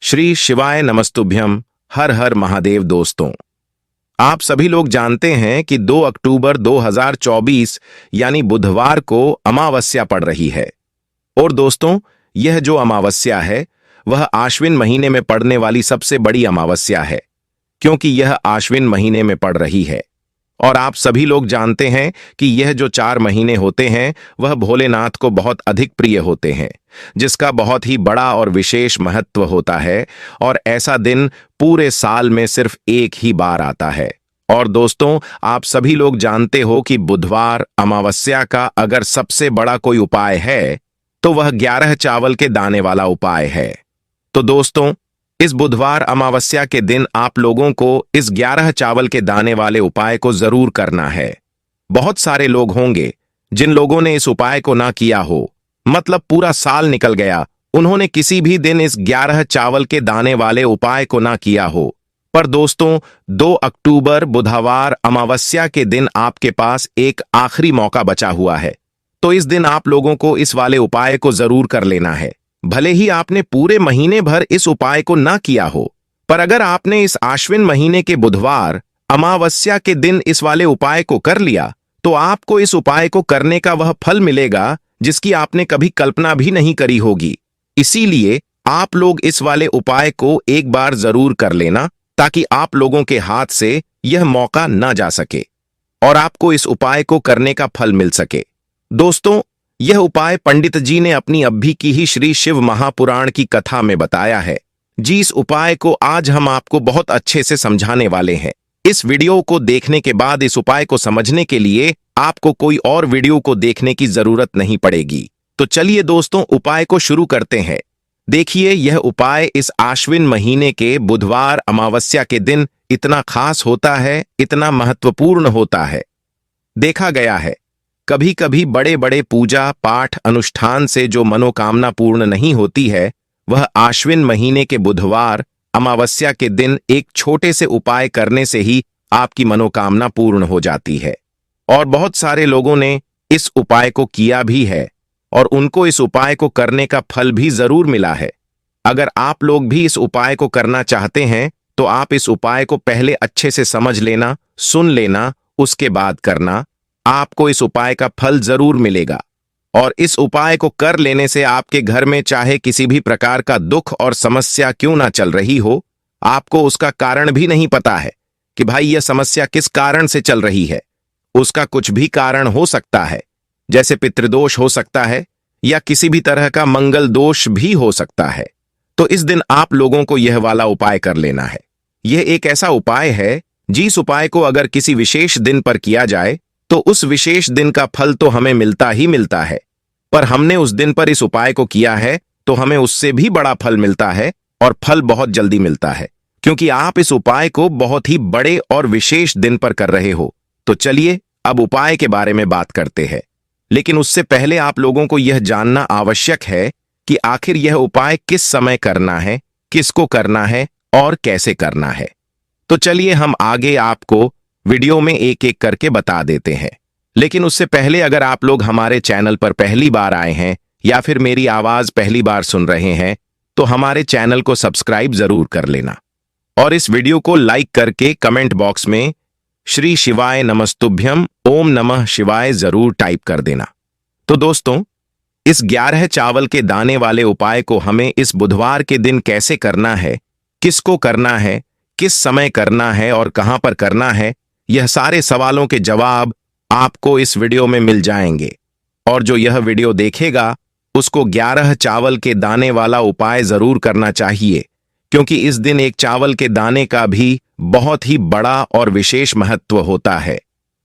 श्री शिवाय नमस्तुभ्यम। हर हर महादेव। दोस्तों, आप सभी लोग जानते हैं कि 2 अक्टूबर 2024 यानी बुधवार को अमावस्या पड़ रही है। और दोस्तों, यह जो अमावस्या है वह आश्विन महीने में पड़ने वाली सबसे बड़ी अमावस्या है, क्योंकि यह आश्विन महीने में पड़ रही है। और आप सभी लोग जानते हैं कि यह जो 4 महीने होते हैं वह भोलेनाथ को बहुत अधिक प्रिय होते हैं, जिसका बहुत ही बड़ा और विशेष महत्व होता है। और ऐसा दिन पूरे साल में सिर्फ एक ही बार आता है। और दोस्तों, आप सभी लोग जानते हो कि बुधवार अमावस्या का अगर सबसे बड़ा कोई उपाय है तो वह 11 चावल के दाने वाला उपाय है। तो दोस्तों, इस बुधवार अमावस्या के दिन आप लोगों को इस 11 चावल के दाने वाले उपाय को जरूर करना है। बहुत सारे लोग होंगे जिन लोगों ने इस उपाय को ना किया हो, मतलब पूरा साल निकल गया, उन्होंने किसी भी दिन इस 11 चावल के दाने वाले उपाय को ना किया हो। पर दोस्तों, 2 अक्टूबर बुधवार अमावस्या के दिन आपके पास एक आखिरी मौका बचा हुआ है। तो इस दिन आप लोगों को इस वाले उपाय को जरूर कर लेना है। भले ही आपने पूरे महीने भर इस उपाय को ना किया हो, पर अगर आपने इस आश्विन महीने के बुधवार अमावस्या के दिन इस वाले उपाय को कर लिया तो आपको इस उपाय को करने का वह फल मिलेगा जिसकी आपने कभी कल्पना भी नहीं करी होगी। इसीलिए आप लोग इस वाले उपाय को एक बार जरूर कर लेना, ताकि आप लोगों के हाथ से यह मौका ना जा सके और आपको इस उपाय को करने का फल मिल सके। दोस्तों, यह उपाय पंडित जी ने अपनी अभी की ही श्री शिव महापुराण की कथा में बताया है। जिस उपाय को आज हम आपको बहुत अच्छे से समझाने वाले हैं। इस वीडियो को देखने के बाद इस उपाय को समझने के लिए आपको कोई और वीडियो को देखने की जरूरत नहीं पड़ेगी। तो चलिए दोस्तों, उपाय को शुरू करते हैं। देखिए, यह उपाय इस आश्विन महीने के बुधवार अमावस्या के दिन इतना खास होता है, इतना महत्वपूर्ण होता है। देखा गया है कभी कभी बड़े बड़े पूजा पाठ अनुष्ठान से जो मनोकामना पूर्ण नहीं होती है, वह आश्विन महीने के बुधवार अमावस्या के दिन एक छोटे से उपाय करने से ही आपकी मनोकामना पूर्ण हो जाती है। और बहुत सारे लोगों ने इस उपाय को किया भी है और उनको इस उपाय को करने का फल भी जरूर मिला है। अगर आप लोग भी इस उपाय को करना चाहते हैं तो आप इस उपाय को पहले अच्छे से समझ लेना, सुन लेना, उसके बाद करना। आपको इस उपाय का फल जरूर मिलेगा। और इस उपाय को कर लेने से आपके घर में चाहे किसी भी प्रकार का दुख और समस्या क्यों ना चल रही हो, आपको उसका कारण भी नहीं पता है कि भाई यह समस्या किस कारण से चल रही है। उसका कुछ भी कारण हो सकता है, जैसे पितृदोष हो सकता है या किसी भी तरह का मंगल दोष भी हो सकता है। तो इस दिन आप लोगों को यह वाला उपाय कर लेना है। यह एक ऐसा उपाय है जिस उपाय को अगर किसी विशेष दिन पर किया जाए तो उस विशेष दिन का फल तो हमें मिलता ही मिलता है, पर हमने उस दिन पर इस उपाय को किया है तो हमें उससे भी बड़ा फल मिलता है और फल बहुत जल्दी मिलता है, क्योंकि आप इस उपाय को बहुत ही बड़े और विशेष दिन पर कर रहे हो। तो चलिए अब उपाय के बारे में बात करते हैं। लेकिन उससे पहले आप लोगों को यह जानना आवश्यक है कि आखिर यह उपाय किस समय करना है, किसको करना है और कैसे करना है। तो चलिए हम आगे आपको वीडियो में एक एक करके बता देते हैं। लेकिन उससे पहले अगर आप लोग हमारे चैनल पर पहली बार आए हैं या फिर मेरी आवाज पहली बार सुन रहे हैं तो हमारे चैनल को सब्सक्राइब जरूर कर लेना और इस वीडियो को लाइक करके कमेंट बॉक्स में श्री शिवाय नमस्तुभ्यम ओम नमः शिवाय जरूर टाइप कर देना। तो दोस्तों, इस 11 चावल के दाने वाले उपाय को हमें इस बुधवार के दिन कैसे करना है, किसको करना है, किस समय करना है और कहां पर करना है, यह सारे सवालों के जवाब आपको इस वीडियो में मिल जाएंगे। और जो यह वीडियो देखेगा उसको 11 चावल के दाने वाला उपाय जरूर करना चाहिए, क्योंकि इस दिन एक चावल के दाने का भी बहुत ही बड़ा और विशेष महत्व होता है।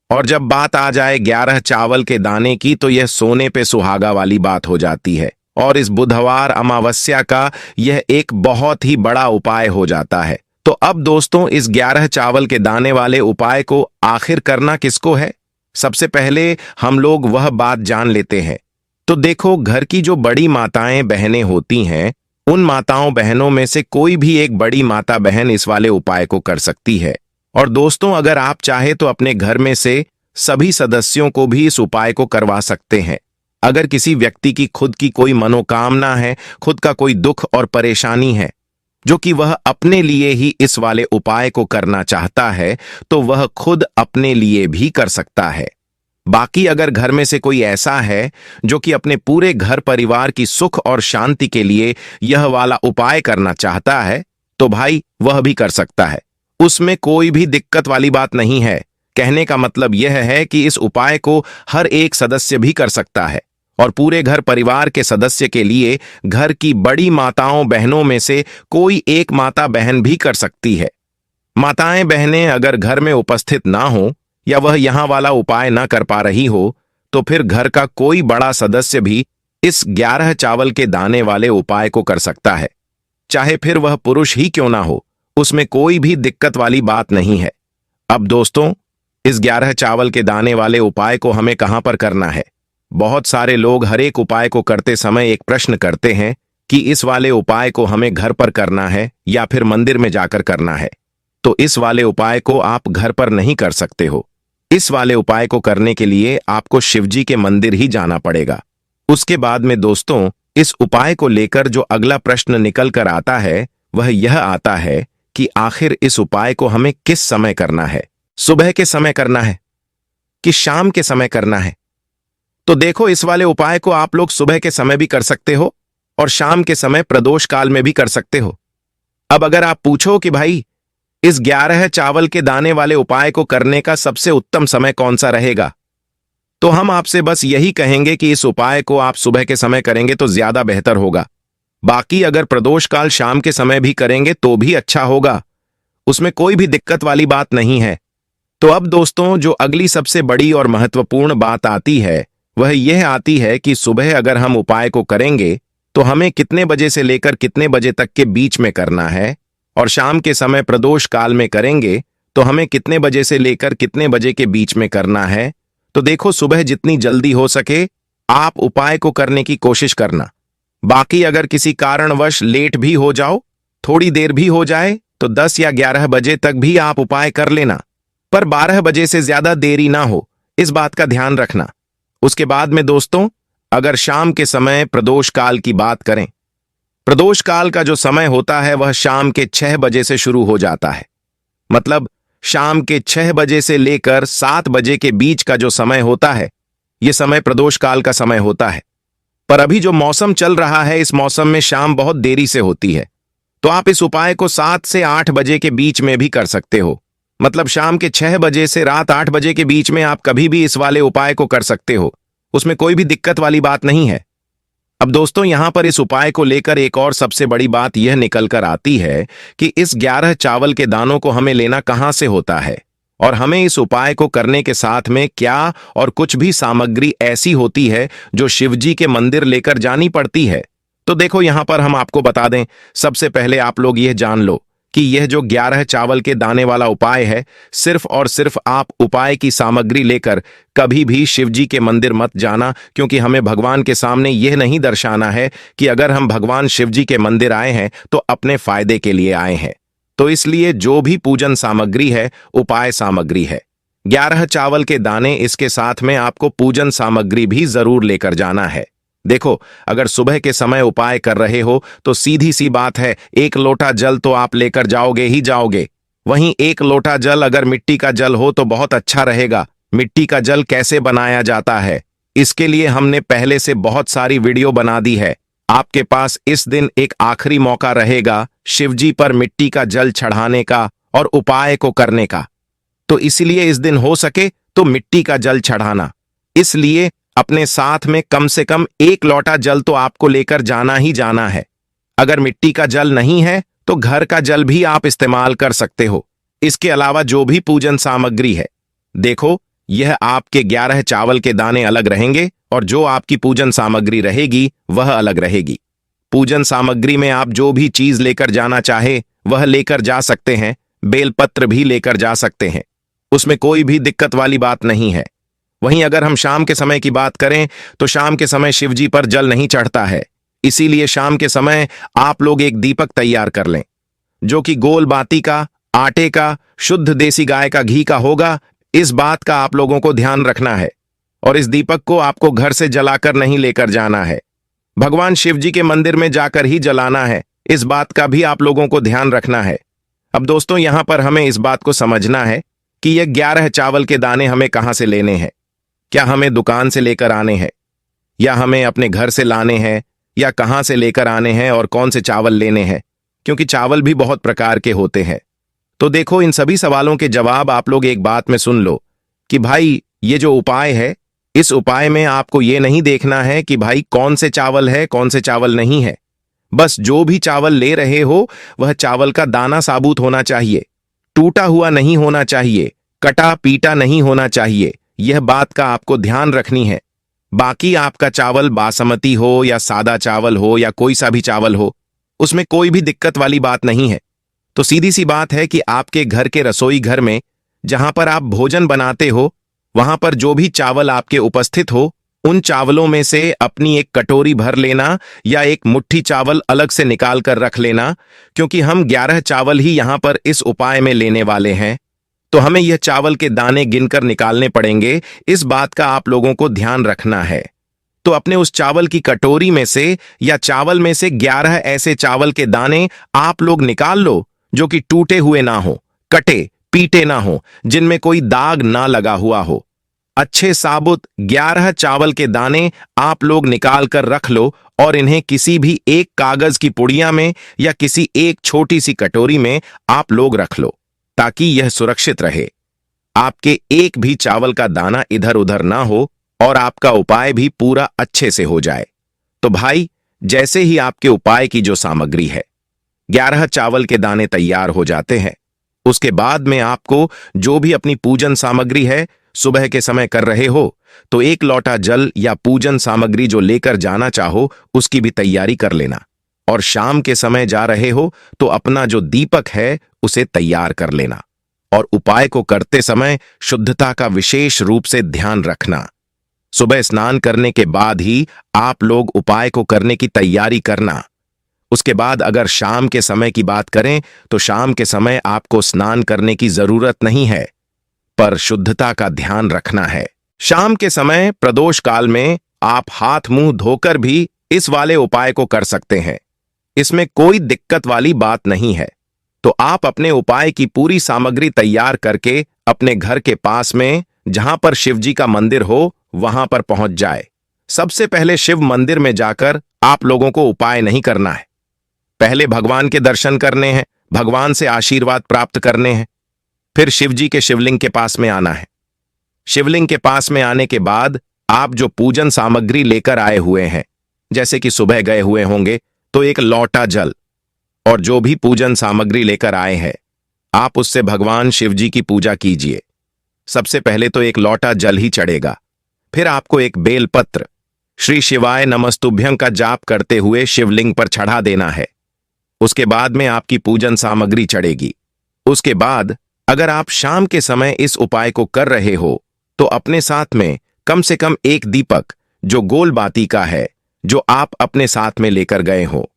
और जब बात आ जाए 11 चावल के दाने की तो यह सोने पे सुहागा वाली बात हो जाती है और इस बुधवार अमावस्या का यह एक बहुत ही बड़ा उपाय हो जाता है। तो अब दोस्तों, इस 11 चावल के दाने वाले उपाय को आखिर करना किसको है, सबसे पहले हम लोग वह बात जान लेते हैं। तो देखो, घर की जो बड़ी माताएं बहनें होती हैं, उन माताओं बहनों में से कोई भी एक बड़ी माता बहन इस वाले उपाय को कर सकती है। और दोस्तों, अगर आप चाहे तो अपने घर में से सभी सदस्यों को भी इस उपाय को करवा सकते हैं। अगर किसी व्यक्ति की खुद की कोई मनोकामना है, खुद का कोई दुख और परेशानी है, जो कि वह अपने लिए ही इस वाले उपाय को करना चाहता है तो वह खुद अपने लिए भी कर सकता है। बाकी अगर घर में से कोई ऐसा है जो कि अपने पूरे घर परिवार की सुख और शांति के लिए यह वाला उपाय करना चाहता है तो भाई वह भी कर सकता है, उसमें कोई भी दिक्कत वाली बात नहीं है। कहने का मतलब यह है कि इस उपाय को हर एक सदस्य भी कर सकता है और पूरे घर परिवार के सदस्य के लिए घर की बड़ी माताओं बहनों में से कोई एक माता बहन भी कर सकती है। माताएं बहनें अगर घर में उपस्थित ना हो या वह यहां वाला उपाय ना कर पा रही हो तो फिर घर का कोई बड़ा सदस्य भी इस 11 चावल के दाने वाले उपाय को कर सकता है, चाहे फिर वह पुरुष ही क्यों ना हो, उसमें कोई भी दिक्कत वाली बात नहीं है। अब दोस्तों, इस 11 चावल के दाने वाले उपाय को हमें कहां पर करना है? बहुत सारे लोग हर एक उपाय को करते समय एक प्रश्न करते हैं कि इस वाले उपाय को हमें घर पर करना है या फिर मंदिर में जाकर करना है। तो इस वाले उपाय को आप घर पर नहीं कर सकते हो। इस वाले उपाय को करने के लिए आपको शिवजी के मंदिर ही जाना पड़ेगा। उसके बाद में दोस्तों, इस उपाय को लेकर जो अगला प्रश्न निकल कर आता है वह यह आता है कि आखिर इस उपाय को हमें किस समय करना है? सुबह के समय करना है कि शाम के समय करना है? तो देखो, इस वाले उपाय को आप लोग सुबह के समय भी कर सकते हो और शाम के समय प्रदोष काल में भी कर सकते हो। अब अगर आप पूछो कि भाई इस 11 चावल के दाने वाले उपाय को करने का सबसे उत्तम समय कौन सा रहेगा, तो हम आपसे बस यही कहेंगे कि इस उपाय को आप सुबह के समय करेंगे तो ज्यादा बेहतर होगा। बाकी अगर प्रदोष काल शाम के समय भी करेंगे तो भी अच्छा होगा, उसमें कोई भी दिक्कत वाली बात नहीं है। तो अब दोस्तों, जो अगली सबसे बड़ी और महत्वपूर्ण बात आती है वह यह आती है कि सुबह अगर हम उपाय को करेंगे तो हमें कितने बजे से लेकर कितने बजे तक के बीच में करना है, और शाम के समय प्रदोष काल में करेंगे तो हमें कितने बजे से लेकर कितने बजे के बीच में करना है। तो देखो, सुबह जितनी जल्दी हो सके आप उपाय को करने की कोशिश करना। बाकी अगर किसी कारणवश लेट भी हो जाओ, थोड़ी देर भी हो जाए, तो 10 या 11 बजे तक भी आप उपाय कर लेना, पर 12 बजे से ज्यादा देरी ना हो, इस बात का ध्यान रखना। उसके बाद में दोस्तों, अगर शाम के समय प्रदोष काल की बात करें, प्रदोष काल का जो समय होता है वह शाम के 6 बजे से शुरू हो जाता है। मतलब शाम के 6 बजे से लेकर 7 बजे के बीच का जो समय होता है, यह समय प्रदोष काल का समय होता है। पर अभी जो मौसम चल रहा है, इस मौसम में शाम बहुत देरी से होती है, तो आप इस उपाय को 7 से 8 बजे के बीच में भी कर सकते हो। मतलब शाम के 6 बजे से रात 8 बजे के बीच में आप कभी भी इस वाले उपाय को कर सकते हो, उसमें कोई भी दिक्कत वाली बात नहीं है। अब दोस्तों, यहां पर इस उपाय को लेकर एक और सबसे बड़ी बात यह निकल कर आती है कि इस 11 चावल के दानों को हमें लेना कहां से होता है, और हमें इस उपाय को करने के साथ में क्या और कुछ भी सामग्री ऐसी होती है जो शिवजी के मंदिर लेकर जानी पड़ती है। तो देखो, यहां पर हम आपको बता दें, सबसे पहले आप लोग यह जान लो कि यह जो 11 चावल के दाने वाला उपाय है, सिर्फ और सिर्फ आप उपाय की सामग्री लेकर कभी भी शिवजी के मंदिर मत जाना, क्योंकि हमें भगवान के सामने यह नहीं दर्शाना है कि अगर हम भगवान शिवजी के मंदिर आए हैं तो अपने फायदे के लिए आए हैं। तो इसलिए जो भी पूजन सामग्री है उपाय सामग्री है। 11 चावल के दाने, इसके साथ में आपको पूजन सामग्री भी जरूर लेकर जाना है। देखो, अगर सुबह के समय उपाय कर रहे हो तो सीधी सी बात है, 1 लोटा जल तो आप लेकर जाओगे ही जाओगे। वहीं 1 लोटा जल अगर मिट्टी का जल हो तो बहुत अच्छा रहेगा। मिट्टी का जल कैसे बनाया जाता है, इसके लिए हमने पहले से बहुत सारी वीडियो बना दी है। आपके पास इस दिन एक आखिरी मौका रहेगा शिवजी पर मिट्टी का जल चढ़ाने का और उपाय को करने का। तो इसलिए इस दिन हो सके तो मिट्टी का जल चढ़ाना। इसलिए अपने साथ में कम से कम 1 लोटा जल तो आपको लेकर जाना ही जाना है। अगर मिट्टी का जल नहीं है तो घर का जल भी आप इस्तेमाल कर सकते हो। इसके अलावा जो भी पूजन सामग्री है, देखो, यह आपके 11 चावल के दाने अलग रहेंगे और जो आपकी पूजन सामग्री रहेगी वह अलग रहेगी। पूजन सामग्री में आप जो भी चीज लेकर जाना चाहे वह लेकर जा सकते हैं। बेलपत्र भी लेकर जा सकते हैं, उसमें कोई भी दिक्कत वाली बात नहीं है। वहीं अगर हम शाम के समय की बात करें तो शाम के समय शिवजी पर जल नहीं चढ़ता है, इसीलिए शाम के समय आप लोग एक दीपक तैयार कर लें, जो कि गोल बाती का, आटे का, शुद्ध देसी गाय का घी का होगा। इस बात का आप लोगों को ध्यान रखना है। और इस दीपक को आपको घर से जलाकर नहीं लेकर जाना है, भगवान शिवजी के मंदिर में जाकर ही जलाना है। इस बात का भी आप लोगों को ध्यान रखना है। अब दोस्तों, यहां पर हमें इस बात को समझना है कि ये 11 चावल के दाने हमें कहां से लेने हैं। क्या हमें दुकान से लेकर आने हैं, या हमें अपने घर से लाने हैं, या कहां से लेकर आने हैं और कौन से चावल लेने हैं, क्योंकि चावल भी बहुत प्रकार के होते हैं। तो देखो, इन सभी सवालों के जवाब आप लोग एक बात में सुन लो कि भाई ये जो उपाय है, इस उपाय में आपको ये नहीं देखना है कि भाई कौन से चावल है कौन से चावल नहीं है। बस जो भी चावल ले रहे हो वह चावल का दाना साबुत होना चाहिए, टूटा हुआ नहीं होना चाहिए, कटा पीटा नहीं होना चाहिए। यह बात का आपको ध्यान रखनी है। बाकी आपका चावल बासमती हो या सादा चावल हो या कोई सा भी चावल हो, उसमें कोई भी दिक्कत वाली बात नहीं है। तो सीधी सी बात है कि आपके घर के रसोई घर में जहां पर आप भोजन बनाते हो, वहां पर जो भी चावल आपके उपस्थित हो, उन चावलों में से अपनी एक कटोरी भर लेना या एक मुट्ठी चावल अलग से निकाल कर रख लेना, क्योंकि हम 11 चावल ही यहां पर इस उपाय में लेने वाले हैं। तो हमें यह चावल के दाने गिनकर निकालने पड़ेंगे। इस बात का आप लोगों को ध्यान रखना है। तो अपने उस चावल की कटोरी में से या चावल में से 11 ऐसे चावल के दाने आप लोग निकाल लो जो कि टूटे हुए ना हो, कटे पीटे ना हो, जिनमें कोई दाग ना लगा हुआ हो। अच्छे साबुत 11 चावल के दाने आप लोग निकाल कर रख लो और इन्हें किसी भी एक कागज की पुड़िया में या किसी एक छोटी सी कटोरी में आप लोग रख लो, ताकि यह सुरक्षित रहे। आपके एक भी चावल का दाना इधर उधर ना हो और आपका उपाय भी पूरा अच्छे से हो जाए। तो भाई, जैसे ही आपके उपाय की जो सामग्री है, 11 चावल के दाने तैयार हो जाते हैं, उसके बाद में आपको जो भी अपनी पूजन सामग्री है, सुबह के समय कर रहे हो तो एक लोटा जल या पूजन सामग्री जो लेकर जाना चाहो उसकी भी तैयारी कर लेना। और शाम के समय जा रहे हो तो अपना जो दीपक है उसे तैयार कर लेना। और उपाय को करते समय शुद्धता का विशेष रूप से ध्यान रखना। सुबह स्नान करने के बाद ही आप लोग उपाय को करने की तैयारी करना। उसके बाद अगर शाम के समय की बात करें तो शाम के समय आपको स्नान करने की जरूरत नहीं है, पर शुद्धता का ध्यान रखना है। शाम के समय प्रदोष काल में आप हाथ मुंह धोकर भी इस वाले उपाय को कर सकते हैं। इसमें कोई दिक्कत वाली बात नहीं है। तो आप अपने उपाय की पूरी सामग्री तैयार करके अपने घर के पास में जहां पर शिव जी का मंदिर हो वहां पर पहुंच जाए। सबसे पहले शिव मंदिर में जाकर आप लोगों को उपाय नहीं करना है। पहले भगवान के दर्शन करने हैं, भगवान से आशीर्वाद प्राप्त करने हैं, फिर शिव जी के शिवलिंग के पास में आना है। शिवलिंग के पास में आने के बाद आप जो पूजन सामग्री लेकर आए हुए हैं, जैसे कि सुबह गए हुए होंगे तो एक लोटा जल और जो भी पूजन सामग्री लेकर आए हैं, आप उससे भगवान शिव जी की पूजा कीजिए। सबसे पहले तो एक लोटा जल ही चढ़ेगा, फिर आपको एक बेलपत्र श्री शिवाय नमस्तुभ्यं का जाप करते हुए शिवलिंग पर चढ़ा देना है। उसके बाद में आपकी पूजन सामग्री चढ़ेगी। उसके बाद अगर आप शाम के समय इस उपाय को कर रहे हो तो अपने साथ में कम से कम एक दीपक जो गोल बाती का है, जो आप अपने साथ में लेकर गए हो,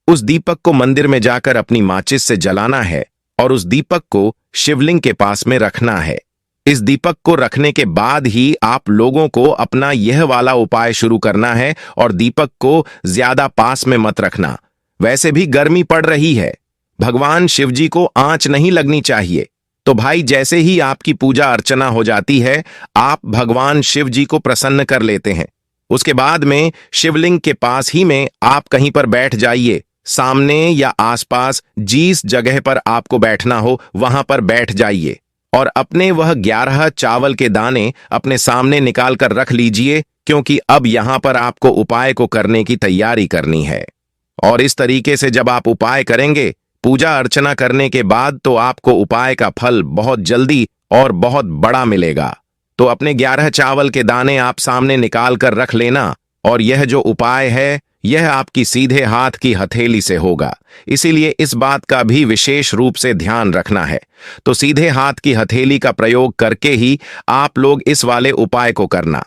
उस दीपक को मंदिर में जाकर अपनी माचिस से जलाना है और उस दीपक को शिवलिंग के पास में रखना है। इस दीपक को रखने के बाद ही आप लोगों को अपना यह वाला उपाय शुरू करना है और दीपक को ज्यादा पास में मत रखना। वैसे भी गर्मी पड़ रही है, भगवान शिव जी को आंच नहीं लगनी चाहिए। तो भाई, जैसे ही आपकी पूजा अर्चना हो जाती है, आप भगवान शिव जी को प्रसन्न कर लेते हैं। उसके बाद में शिवलिंग के पास ही में आप कहीं पर बैठ जाइए। सामने या आसपास जिस जगह पर आपको बैठना हो वहां पर बैठ जाइए और अपने वह 11 चावल के दाने अपने सामने निकाल कर रख लीजिए, क्योंकि अब यहां पर आपको उपाय को करने की तैयारी करनी है। और इस तरीके से जब आप उपाय करेंगे, पूजा अर्चना करने के बाद, तो आपको उपाय का फल बहुत जल्दी और बहुत बड़ा मिलेगा। तो अपने 11 चावल के दाने आप सामने निकाल कर रख लेना और यह जो उपाय है यह आपकी सीधे हाथ की हथेली से होगा, इसीलिए इस बात का भी विशेष रूप से ध्यान रखना है। तो सीधे हाथ की हथेली का प्रयोग करके ही आप लोग इस वाले उपाय को करना।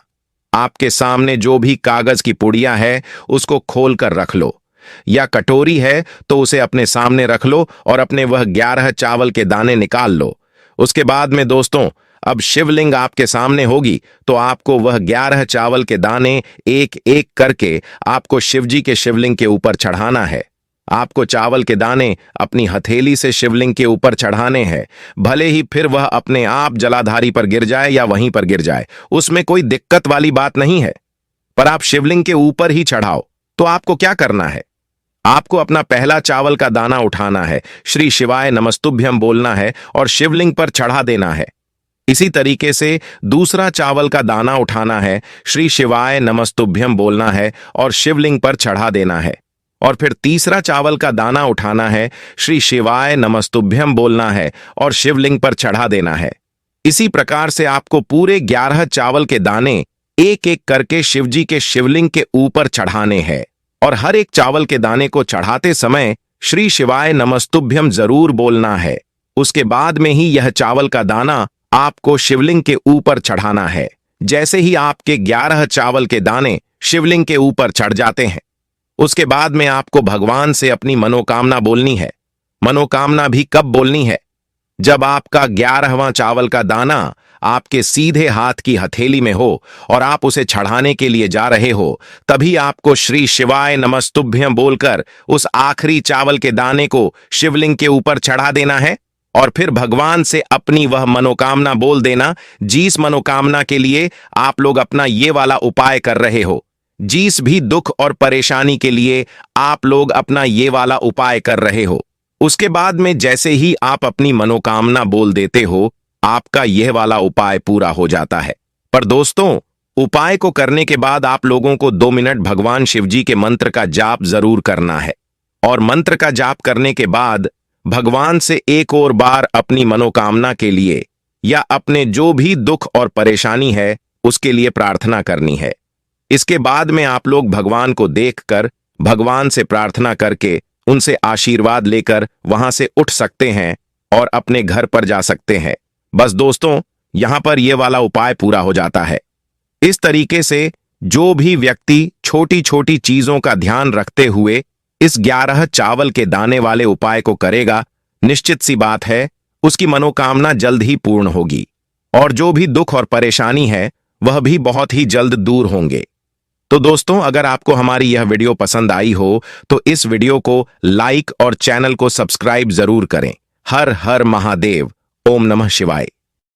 आपके सामने जो भी कागज की पुड़िया है उसको खोल कर रख लो, या कटोरी है तो उसे अपने सामने रख लो और अपने वह 11 चावल के दाने निकाल लो। उसके बाद में दोस्तों, अब शिवलिंग आपके सामने होगी तो आपको वह 11 चावल के दाने एक एक करके आपको शिवजी के शिवलिंग के ऊपर चढ़ाना है। आपको चावल के दाने अपनी हथेली से शिवलिंग के ऊपर चढ़ाने हैं। भले ही फिर वह अपने आप जलाधारी पर गिर जाए या वहीं पर गिर जाए, उसमें कोई दिक्कत वाली बात नहीं है। पर आप शिवलिंग के ऊपर ही चढ़ाओ। तो आपको क्या करना है? आपको अपना पहला चावल का दाना उठाना है, श्री शिवाय नमस्तुभ्यम बोलना है और शिवलिंग पर चढ़ा देना है। इसी तरीके से दूसरा चावल का दाना उठाना है, श्री शिवाय नमस्तुभ्यम बोलना है और शिवलिंग पर चढ़ा देना है। और फिर तीसरा चावल का दाना उठाना है, श्री शिवाय नमस्तुभ्यम बोलना है और शिवलिंग पर चढ़ा देना है। इसी प्रकार से आपको पूरे 11 चावल के दाने एक एक करके शिवजी के शिवलिंग के ऊपर चढ़ाने हैं और हर एक चावल के दाने को चढ़ाते समय श्री शिवाय नमस्तुभ्यम जरूर बोलना है। उसके बाद में ही यह चावल का दाना आपको शिवलिंग के ऊपर चढ़ाना है। जैसे ही आपके 11 चावल के दाने शिवलिंग के ऊपर चढ़ जाते हैं, उसके बाद में आपको भगवान से अपनी मनोकामना बोलनी है। मनोकामना भी कब बोलनी है? जब आपका 11वां चावल का दाना आपके सीधे हाथ की हथेली में हो और आप उसे चढ़ाने के लिए जा रहे हो, तभी आपको श्री शिवाय नमस्तुभ्यम बोलकर उस आखिरी चावल के दाने को शिवलिंग के ऊपर चढ़ा देना है और फिर भगवान से अपनी वह मनोकामना बोल देना, जिस मनोकामना के लिए आप लोग अपना ये वाला उपाय कर रहे हो। जिस भी दुख और परेशानी के लिए आप लोग अपना ये वाला उपाय कर रहे हो, उसके बाद में जैसे ही आप अपनी मनोकामना बोल देते हो, आपका यह वाला उपाय पूरा हो जाता है। पर दोस्तों, उपाय को करने के बाद आप लोगों को 2 मिनट भगवान शिवजी के मंत्र का जाप जरूर करना है और मंत्र का जाप करने के बाद भगवान से एक और बार अपनी मनोकामना के लिए या अपने जो भी दुख और परेशानी है उसके लिए प्रार्थना करनी है। इसके बाद में आप लोग भगवान को देखकर, भगवान से प्रार्थना करके, उनसे आशीर्वाद लेकर वहां से उठ सकते हैं और अपने घर पर जा सकते हैं। बस दोस्तों, यहां पर यह वाला उपाय पूरा हो जाता है। इस तरीके से जो भी व्यक्ति छोटी छोटी चीजों का ध्यान रखते हुए इस 11 चावल के दाने वाले उपाय को करेगा, निश्चित सी बात है उसकी मनोकामना जल्द ही पूर्ण होगी और जो भी दुख और परेशानी है वह भी बहुत ही जल्द दूर होंगे। तो दोस्तों, अगर आपको हमारी यह वीडियो पसंद आई हो तो इस वीडियो को लाइक और चैनल को सब्सक्राइब जरूर करें। हर हर महादेव। ओम नमः शिवाय।